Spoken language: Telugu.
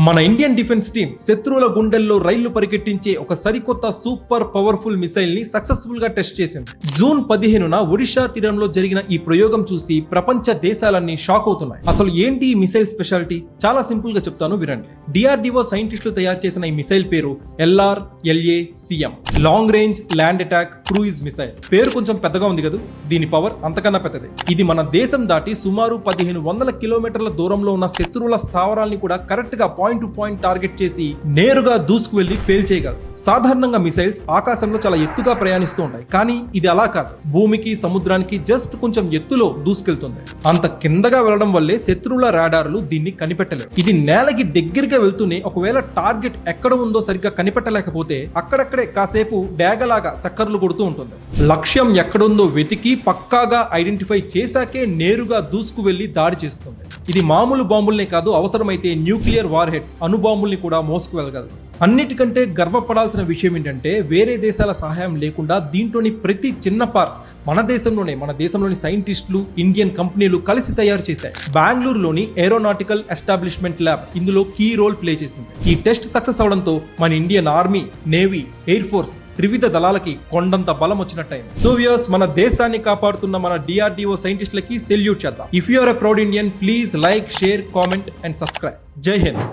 మన ఇండియన్ డిఫెన్స్ టీం శత్రువుల గుండెల్లో రైళ్లు పరిగెట్టించే ఒక సరికొత్త సూపర్ పవర్ఫుల్ మిసైల్ ని సక్సెస్ఫుల్ గా టెస్ట్ చేసింది. జూన్ 15న ఒడిషా తీరంలో జరిగిన ఈ ప్రయోగం చూసి ప్రపంచ దేశాలన్నీ షాక్ అవుతున్నాయి. అసలు ఏంటి ఈ మిసైల్ స్పెషాలిటీ? చాలా సింపుల్ గా చెప్తాను వినండి. డిఆర్డిఓ సైంటిస్టులు తయారు చేసిన ఈ మిసైల్ పేరు LRLACM, long range land attack cruise missile. పేరు కొంచెం పెద్దగా ఉంది కదా, దీని పవర్ అంతకన్నా పెద్దది. ఇది మన దేశం దాటి సుమారు 1500 కిలోమీటర్ల దూరంలో ఉన్న శత్రువుల స్థావరాల్ని కూడా కరెక్ట్ గా పాయింట్ టు పాయింట్ టార్గెట్ చేసి నేరుగా దూసుకు వెళ్లి పేల్చేయగలదు. సాధారణంగా మిసైల్స్ ఆకాశంలో చాలా ఎత్తుగా ప్రయాణిస్తూ ఉంటాయి, కానీ ఇది అలా కాదు. భూమికి సముద్రానికి జస్ట్ కొంచెం ఎత్తులో దూసుకెళ్తుంది. అంత కిందగా వెళ్లడం వల్లే శత్రువుల రాడార్లు దీన్ని కనిపెట్టలేవు. ఇది నేలకి దగ్గరగా వెళ్తూనే ఒకవేళ టార్గెట్ ఎక్కడ ఉందో సరిగ్గా కనిపెట్టలేకపోతే అక్కడక్కడే కాసేపు డేగలాగా చక్కర్లు కొడుతూ ఉంటుంది. లక్ష్యం ఎక్కడుందో వెతికి పక్కాగా ఐడెంటిఫై చేశాకే నేరుగా దూసుకు వెళ్లి దాడి చేస్తుంది. ఇది మామూలు బాంబుల్నే కాదు, అవసరమైతే న్యూక్లియర్ వార్ హెడ్స్ అణుబాంబుల్ని కూడా మోసుకు వెళ్ళగలదు. అన్నిటికంటే గర్వపడాల్సిన విషయం ఏంటంటే వేరే దేశాల సహాయం లేకుండా దీంట్లోని ప్రతి చిన్న పార్ట్ మన దేశంలోని సైంటిస్టులు, ఇండియన్ కంపెనీలు కలిసి తయారు చేశాయి. బెంగళూరులోని ఏరోనాటికల్ ఎస్టాబ్లిష్మెంట్ ల్యాబ్ ఇందులో కీ రోల్ ప్లే చేసింది. ఈ టెస్ట్ సక్సెస్ అవడంతో మన Indian army, navy, air force త్రివిధ దళాలకి కొండంత బలం వచ్చినట్టయింది. సో వ్యూయర్స్, మన దేశాన్ని కాపాడుతున్న మన డిఆర్డిఓ సైంటిస్టులకి సెల్యూట్ చేద్దాం. If you are a proud Indian, please like, share, comment and subscribe. జై హింద్.